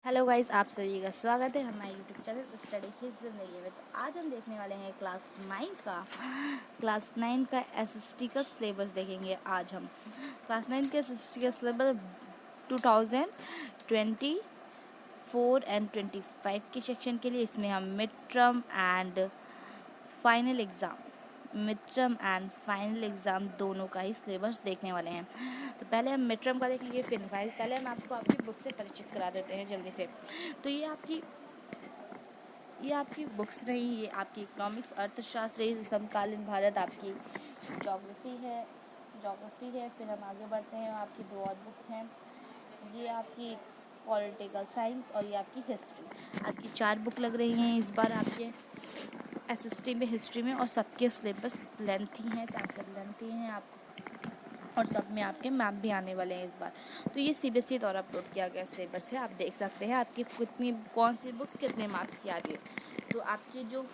Hello guys, आप सभी का स्वागत है हमारे यूट्यूब चैनल स्टडी हिज जिंदगी में। तो आज हम देखने वाले हैं क्लास 9 का एसएसटी का सिलेबस देखेंगे। आज हम क्लास 9 के एसएसटी का सिलेबस 2024 एंड 25 के सेक्शन के लिए इसमें हम mid term and final exam दोनों का ही सिलेबस देखने वाले हैं। तो पहले हम मिड टर्म का देखेंगे, फिर फाइनल। पहले हम आपको आपकी बुक से परिचित करा देते हैं जल्दी से। तो ये आपकी बुक्स रही, ये आपकी इकोनॉमिक्स अर्थशास्त्र रही, समकालीन भारत आपकी ज्योग्राफी है। फिर हम आगे बढ़ते हैं, आपकी दो और बुक्स हैं, ये आपकी पॉलिटिकल साइंस और ये आपकी हिस्ट्री। आपकी 4 बुक लग रही हैं इस बार आपके एसएसटी में, हिस्ट्री में, और सबके सिलेबस लेंथी हैं, चैप्टर लेंथी हैं आप, और सब में आपके मैप भी आने वाले हैं इस बार। तो ये सीबीएसई द्वारा अपलोड किया गया सिलेबस है। आप देख सकते हैं आपकी कौन सी बुक्स कितने मार्क्स की आ रही है। तो आपकी जो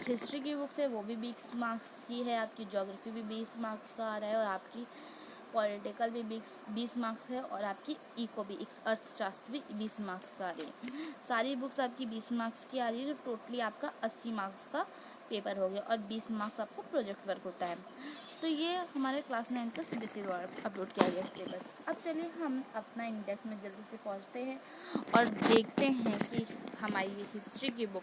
हिस्ट्री की बुक्स है वो भी 20 मार्क्स की है, आपकी ज्योग्राफी भी 20 मार्क्स का आ रहा है, और आपकी पॉलिटिकल भी 20 मार्क्स है, और आपकी इको भी अर्थशास्त्र भी 20 मार्क्स का आ रही है। सारी बुक्स आपकी 20 मार्क्स की आ रही है, तो टोटली आपका 80 मार्क्स का पेपर हो गया, और 20 मार्क्स आपको प्रोजेक्ट वर्क होता है। तो ये हमारे क्लास 9 का सीबीएसई द्वारा अपलोड किया गया सिलेबस। अब चलिए हम अपना इंडेक्स में जल्दी से पहुंचते हैं और देखते हैं कि हमारी ये हिस्ट्री की बुक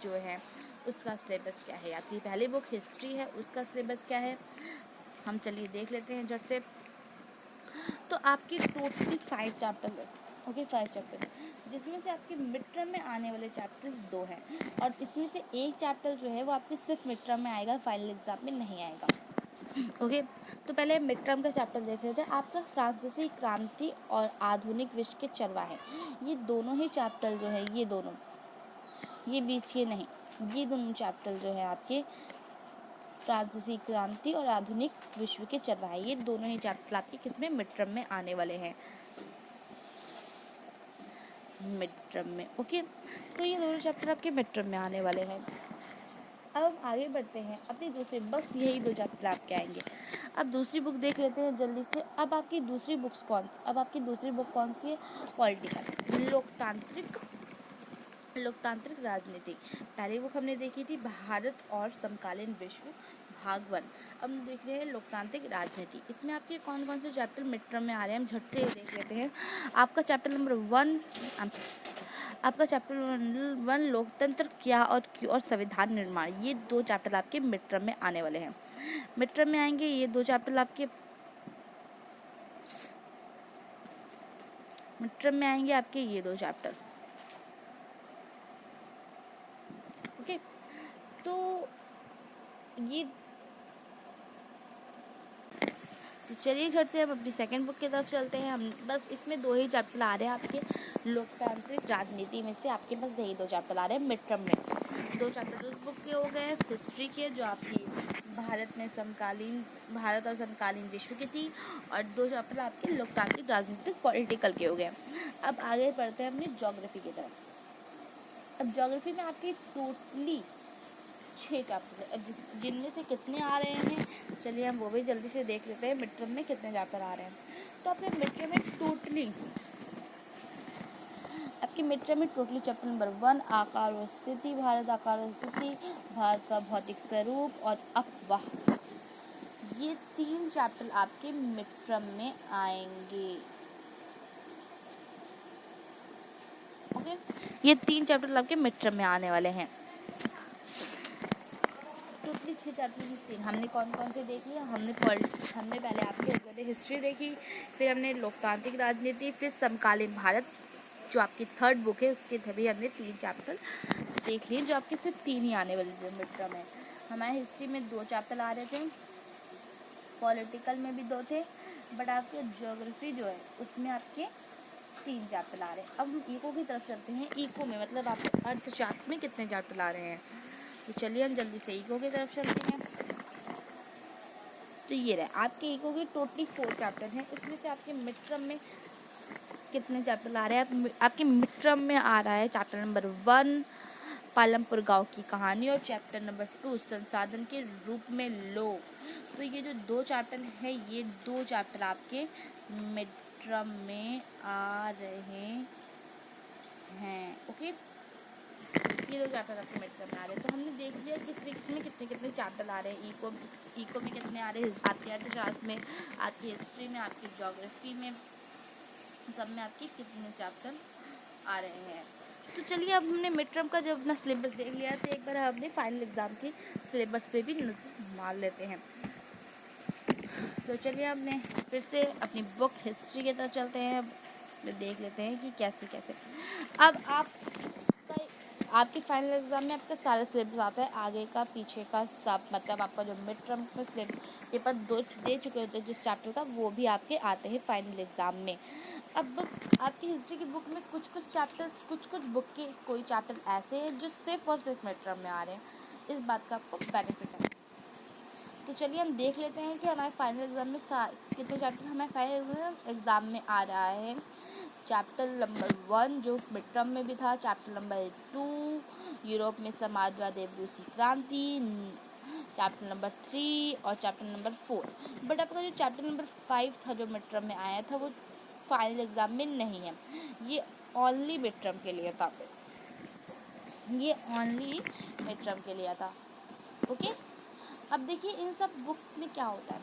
जो है उसका सिलेबस क्या है। आपकी पहली बुक हिस्ट्री है, उसका सिलेबस क्या है हम चलिए देख लेते हैं झट से। तो आपकी टोटली 5 चैप्टर है, ओके 5 चैप्टर, जिसमें से आपके मिड टर्म में आने वाले चैप्टर 2 हैं, और इसमें से एक चैप्टर जो है वो आपके सिर्फ मिड टर्म में आएगा, फाइनल एग्जाम में नहीं आएगा। ओके तो पहले मिड टर्म का चैप्टर देख लेते हैं। आपका फ्रांसीसी क्रांति और आधुनिक विश्व के चरवाहे, ये दोनों ही चैप्टर जो है, ये बीच के नहीं, ये दोनों चैप्टर जो है आपके फ्रांसीसी क्रांति और आधुनिक विश्व के चरवाहे, ये दोनों ही चैप्टर आपके किसमें मिड टर्म में आने वाले हैं, मिड टर्म में। ओके तो ये दोनों चैप्टर आपके मिड टर्म में आने वाले हैं। अब हम आगे बढ़ते हैं अपनी दूसरी, बस यही 2 चैप्टर आपके आएंगे। अब दूसरी बुक देख लेते हैं जल्दी से। अब आपकी दूसरी बुक कौन सी है? पॉलिटिकल, लोकतांत्रिक राजनीति। पहली बुक हमने देखी थी भारत और समकालीन विश्व, भाग 1। अब हम देख रहे हैं लोकतांत्रिक राजनीति। इसमें आपके कौन कौन से चैप्टर मिड टर्म में आ रहे हैं, हम झट से देख लेते हैं। आपका चैप्टर नंबर 1 लोकतंत्र क्या और क्यों और संविधान निर्माण, ये 2 चैप्टर आपके मिड टर्म में आने वाले हैं। मिड टर्म में आएंगे ये 2 चैप्टर आपके, मिड टर्म में आएंगे आपके ये 2 चैप्टर। ओके तो ये, तो चलिए झट से हम अपनी सेकंड बुक की तरफ चलते हैं। हम बस इसमें 2 ही चैप्टर आ रहे हैं आपके लोकतांत्रिक राजनीति में से, आपके बस यही 2 चैप्टर आ रहे हैं मिड टर्म में। 2 चैप्टर उस बुक के हो गए हिस्ट्री के, जो आपकी भारत और समकालीन विश्व की थी, और 2 चैप्टर आपके लोकतांत्रिक राजनीतिक पॉलिटिकल के हो गए। अब आगे बढ़ते हैं अपनी ज्योग्राफी की तरफ। अब ज्योग्राफी में आपकी टोटली 6 चैप्टर है। अब जिनमें से कितने आ रहे हैं चलिए हम वो भी जल्दी से देख लेते हैं, मिड टर्म में कितने चैप्टर आ रहे हैं। तो आपके मिड टर्म में टोटली चैप्टर नंबर 1 आकार और स्थिति, भारत आकार और स्थिति, भारत का भौतिक स्वरूप और अफवाह, ये 3 चैप्टर आपके मिड टर्म में आएंगे। ओके ये 3 चैप्टर आपके मिड टर्म में आने वाले हैं। टोटली 6 चैप्टर में 3 हमने कौन कौन से देख लिया। हमने पहले आपके हिस्ट्री देखी, फिर हमने लोकतांत्रिक राजनीति, फिर समकालीन भारत जो आपकी 3rd बुक है उसके भी हमने 3 चैप्टर देख लिए, जो आपके सिर्फ 3 ही आने वाले थे मिड टर्म में। हमारे हिस्ट्री में 2 चैप्टर आ रहे थे, पॉलिटिकल में भी 2 थे, बट आपके ज्योग्राफी जो है उसमें आपके 3 चैप्टर आ रहे हैं। अब हम इको की तरफ चलते हैं। इको में मतलब आपके अर्थशास्त्र में कितने चैप्टर आ रहे हैं, तो चलिए हम जल्दी से इको की तरफ चलते हैं। तो ये रहे आपके इको के टोटली 4 चैप्टर हैं। इसमें से आपके मिड टर्म में कितने चैप्टर आ रहे हैं, आपके मिड टर्म में आ रहा है चैप्टर नंबर 1 पालमपुर गांव की कहानी, और चैप्टर नंबर 2 संसाधन के रूप में लोग। तो ये जो 2 चैप्टर है, ये 2 चैप्टर आपके मिड टर्म में आ रहे ओके, ये 2 चैप्टर आपके मिड टर्म में आ रहे हैं। तो हमने देख लिया कि फिजिक्स में कितने कितने चैप्टर आ रहे हैं, इको में कितने आ रहे हैं, आपके अर्थशास्त्र में, आपकी हिस्ट्री में, आपकी ज्योग्राफी में, सब में आपके कितने चैप्टर आ रहे हैं। तो चलिए अब हमने मिड टर्म का जब अपना सिलेबस देख लिया है, तो एक बार हम अपने फाइनल एग्ज़ाम के सिलेबस पे भी नजर मार लेते हैं। तो चलिए अपने फिर से अपनी बुक हिस्ट्री की तरफ चलते हैं, फिर देख लेते हैं कि कैसे कैसे अब आपके फाइनल एग्ज़ाम में आपका सारा सिलेबस आता है, आगे का पीछे का सब, मतलब आपका जो मिड टर्म में पेपर दे चुके होते हैं जिस चैप्टर का, वो भी आपके आते हैं फाइनल एग्ज़ाम में। अब आपकी हिस्ट्री की बुक में कुछ चैप्टर्स, कुछ बुक के कोई चैप्टर ऐसे हैं जो सिर्फ और सिर्फ मिड टर्म में आ रहे हैं, इस बात का आपको बेनिफिट है। तो चलिए हम देख लेते हैं कि हमारे फाइनल एग्ज़ाम में कितने चैप्टर हमारे फाइनल एग्ज़ाम में आ रहा है। चैप्टर नंबर 1 जो मिड टर्म में भी था, चैप्टर नंबर 2 यूरोप में समाजवाद एवं रूसी क्रांति, चैप्टर नंबर 3 और चैप्टर नंबर 4। बट आपका जो चैप्टर नंबर 5 था जो मिड टर्म में आया था, वो फाइनल एग्ज़ाम में नहीं है, ये ओनली मिड टर्म के लिए था, ये ओनली मिड टर्म के लिए था। ओके, अब देखिए इन सब बुक्स में क्या होता है,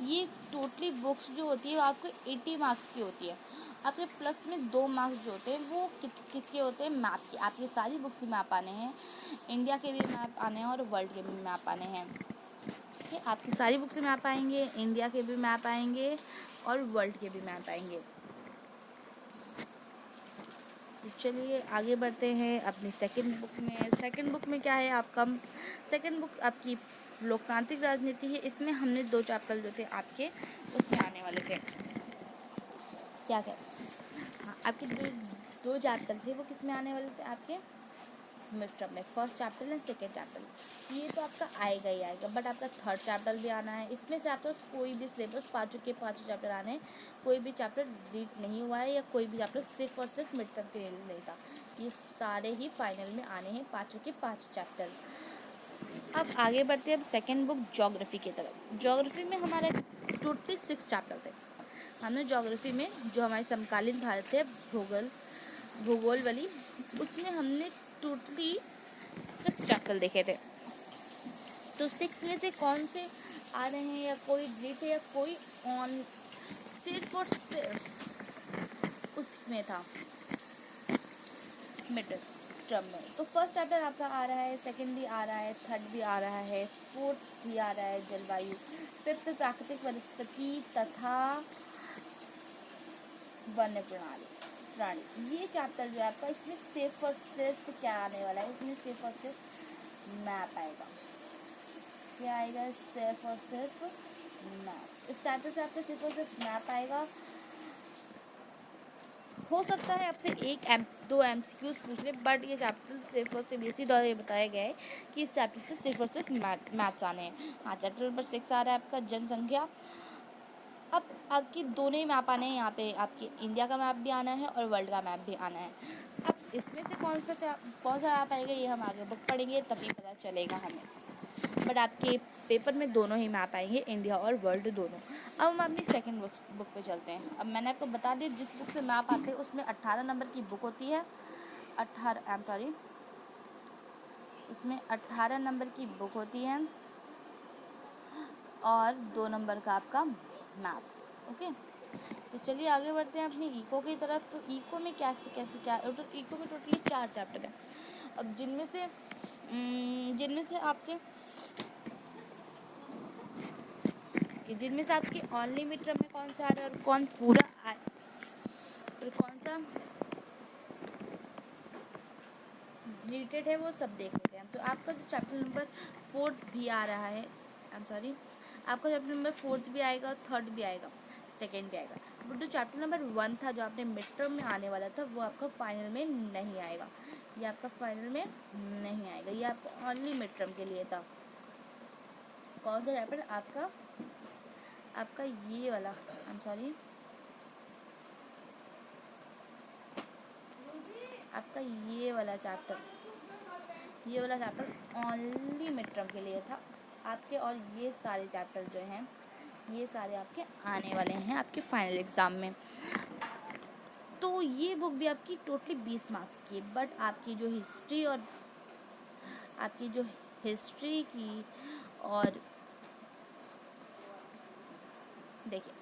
ये टोटली बुक्स जो होती है वो आपको 80 मार्क्स की होती है। आपके प्लस में 2 मार्क्स जो होते हैं वो किसके होते हैं, मैप के। आपकी सारी बुक्स की मैप आने हैं, इंडिया के भी मैप आने हैं और वर्ल्ड के भी मैप आने हैं। ठीक है, आपकी सारी बुक्स में मैप आएंगे, इंडिया के भी मैप आएंगे और वर्ल्ड के भी मैप आएंगे। तो चलिए आगे बढ़ते हैं अपनी सेकंड बुक में। सेकंड बुक में क्या है आपका, सेकंड बुक आपकी लोकतांत्रिक राजनीति है। इसमें हमने 2 चैप्टर जो थे आपके उसमें आने वाले थे, क्या हाँ, आपके दो चैप्टर थे वो किस में आने वाले थे, आपके मिड टर्म में, first chapter and second chapter. ये तो आपका आएगा ही आएगा, बट आपका थर्ड चैप्टर भी आना है। इसमें से आपको कोई भी सिलेबस पाँचों के पाँचों चैप्टर आने हैं, कोई भी चैप्टर डिलीट नहीं हुआ है या कोई भी चैप्टर सिर्फ और सिर्फ मिड टर्म के लिए नहीं था, ये सारे ही फाइनल में आने हैं, पाँचों के 5 चैप्टर। अब आगे बढ़ते हैं अब सेकेंड बुक ज्योग्राफी की तरफ। ज्योग्राफी में हमारे टोटली 6 चैप्टर थे। हमने ज्योग्राफी में जो हमारे समकालीन भारत है, भूगोल वाली, उसमें हमने टोटली 6 चैप्टर देखे थे। तो 6 में से कौन से आ रहे हैं या कोई डिलीट है या कोई ऑन, सिर्फ और सिर्फ उसमें था मिड टर्म में। तो फर्स्ट चैप्टर आपका आ रहा है, सेकंड भी आ रहा है, थर्ड भी आ रहा है, फोर्थ भी आ रहा है जलवायु, फिफ्थ प्राकृतिक वनस्पति तथा वन्य प्राणी। ये चैप्टर जो है आपका, इसमें सिर्फ और सिर्फ क्या आने वाला है, इसमें सिर्फ और सिर्फ मैप आएगा। क्या आएगा, सिर्फ और सिर्फ मैप। इस चैप्टर से आपका सिर्फ और सिर्फ मैप आएगा। हो सकता है आपसे 1-2 MCQs पूछ ले, बट ये चैप्टर सिर्फ और सिर्फ इसी द्वारा ये बताया गया है कि इस चैप्टर से सिर्फ और सिर्फ मैथ्स आने हैं। हाँ, चैप्टर नंबर 6 आ रहा है आपका जनसंख्या। अब आपकी दोनों ही मैप आने हैं, यहाँ पे आपकी इंडिया का मैप भी आना है और वर्ल्ड का मैप भी आना है। अब इसमें से कौन सा मैप आएगा, ये हम आगे बुक पढ़ेंगे तभी पता चलेगा हमें, बट आपके पेपर में दोनों ही मैप आएंगे, इंडिया और वर्ल्ड दोनों। अब हम अपनी सेकंड बुक पे चलते हैं। अब मैंने आपको बता दिया जिस बुक से मैप आते हैं उसमें 18 नंबर की बुक होती है, उसमें 18 नंबर की बुक होती है और 2 नंबर का आपका मैप। ओके, तो चलिए आगे बढ़ते हैं अपनी इको की तरफ। तो इको में क्या इको में टोटली 4 चैप्टर हैं। अब जिनमें से आपकी ओनली मिड टर्म में कौन सा आ रहा है और कौन सा रिलेटेड है, वो सब देख लेते हैं। तो आपका जो चैप्टर नंबर 4 भी आ रहा है, आपका चैप्टर नंबर 4 भी आएगा, थर्ड भी आएगा, सेकेंड भी आएगा। बट जो चैप्टर नंबर 1 था जो आपने मिड टर्म में आने वाला था, वो आपका फाइनल में नहीं आएगा। ये आपका फाइनल में नहीं आएगा, ये आपका ओनली मिड टर्म के लिए था। कौन सा चैप्टर आपका ये वाला, आपका ये वाला चैप्टर ओनली मिड टर्म के लिए था आपके। और ये सारे चैप्टर जो हैं, ये सारे आपके आने वाले हैं आपके फाइनल एग्ज़ाम में। तो ये बुक भी आपकी टोटली 20 मार्क्स की है, बट आपकी जो हिस्ट्री और आपकी जो हिस्ट्री की और देखिए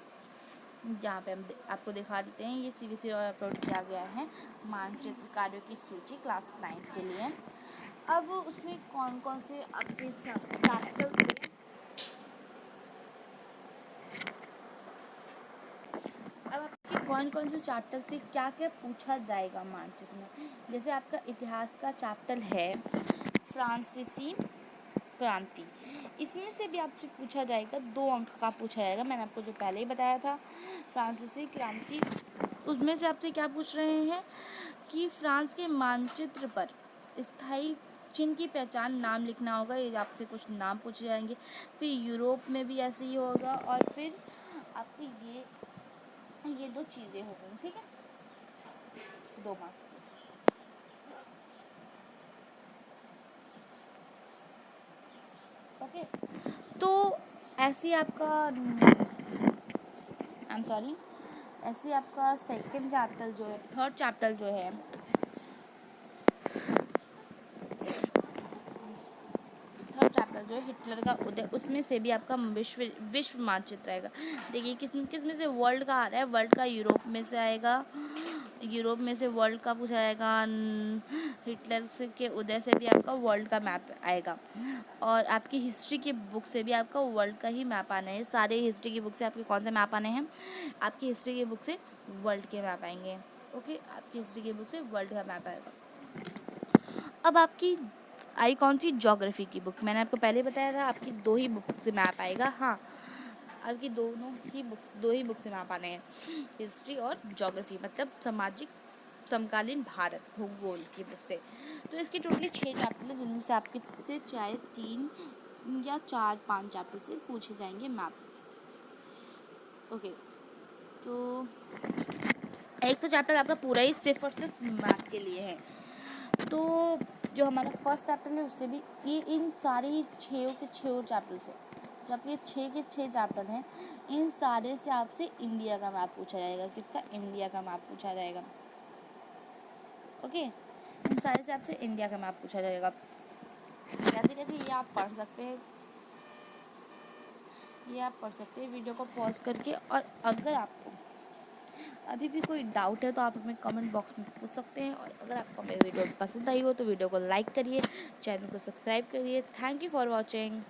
जहाँ पे हम आपको दिखा देते हैं, ये CBSE और अपलोड किया गया है मानचित्र कार्यों की सूची क्लास 9 के लिए। अब उसमें कौन कौन से आपके चैप्टर से अब आपके कौन कौन से चैप्टर से क्या क्या पूछा जाएगा मानचित्र में। जैसे आपका इतिहास का चैप्टर है फ्रांसीसी क्रांति, इसमें से भी आपसे पूछा जाएगा, 2 अंक का पूछा जाएगा। मैंने आपको जो पहले ही बताया था फ्रांसीसी क्रांति, उसमें से आपसे क्या पूछ रहे हैं कि फ्रांस के मानचित्र पर स्थायी चिन्ह की पहचान नाम लिखना होगा। ये आपसे कुछ नाम पूछे जाएंगे। फिर यूरोप में भी ऐसे ही होगा, और फिर आपकी ये 2 चीज़ें हो गई, ठीक है, 2 मार्क्स। ओके, तो ऐसे आपका आई एम सॉरी ऐसे आपका सेकंड चैप्टर जो है, थर्ड चैप्टर जो है, थर्ड चैप्टर जो है हिटलर का उदय, उसमें से भी आपका विश्व मानचित्र आएगा। देखिए किस में से वर्ल्ड का आ रहा है, वर्ल्ड का यूरोप में से आएगा, यूरोप में से वर्ल्ड का पूछा जाएगा, हिटलर के उदय से भी आपका वर्ल्ड का मैप आएगा, और आपकी हिस्ट्री की बुक से भी आपका वर्ल्ड का ही मैप आना है। सारे हिस्ट्री की बुक से आपके कौन से मैप आने हैं, आपकी हिस्ट्री की बुक से वर्ल्ड के मैप आएंगे। ओके, आपकी हिस्ट्री की बुक से वर्ल्ड का मैप आएगा। अब आपकी आई कौन सी, ज्योग्राफी की बुक। मैंने आपको पहले बताया था आपकी 2 ही बुक से मैप आएगा। हाँ, आपकी दो ही बुक से मैप आने हैं, हिस्ट्री और ज्योग्राफी, मतलब सामाजिक समकालीन भारत भूगोल की बुक से। तो इसके टोटली 6 चैप्टर हैं, जिनमें से आपके से चाहे 3 या 4-5 चैप्टर से पूछे जाएंगे मैप। ओके, तो एक तो चैप्टर आपका पूरा ही सिर्फ और सिर्फ मैप के लिए है। तो जो हमारा फर्स्ट चैप्टर है उससे भी ये इन सारे ही 6 के 6 चैप्टर से, जो आपके 6 के 6 चैप्टर हैं, इन सारे से आपसे इंडिया का मैप पूछा जाएगा। किसका, इंडिया का मैप पूछा जाएगा। ओके, इन सारे से आपसे इंडिया का मैप पूछा जाएगा। कैसे कैसे ये आप पढ़ सकते हैं, वीडियो को पॉज करके। और अगर आपको अभी भी कोई डाउट है तो आप हमें कमेंट बॉक्स में पूछ सकते हैं। और अगर आपको मेरी वीडियो पसंद आई हो तो वीडियो को लाइक करिए, चैनल को सब्सक्राइब करिए। Thank you for watching.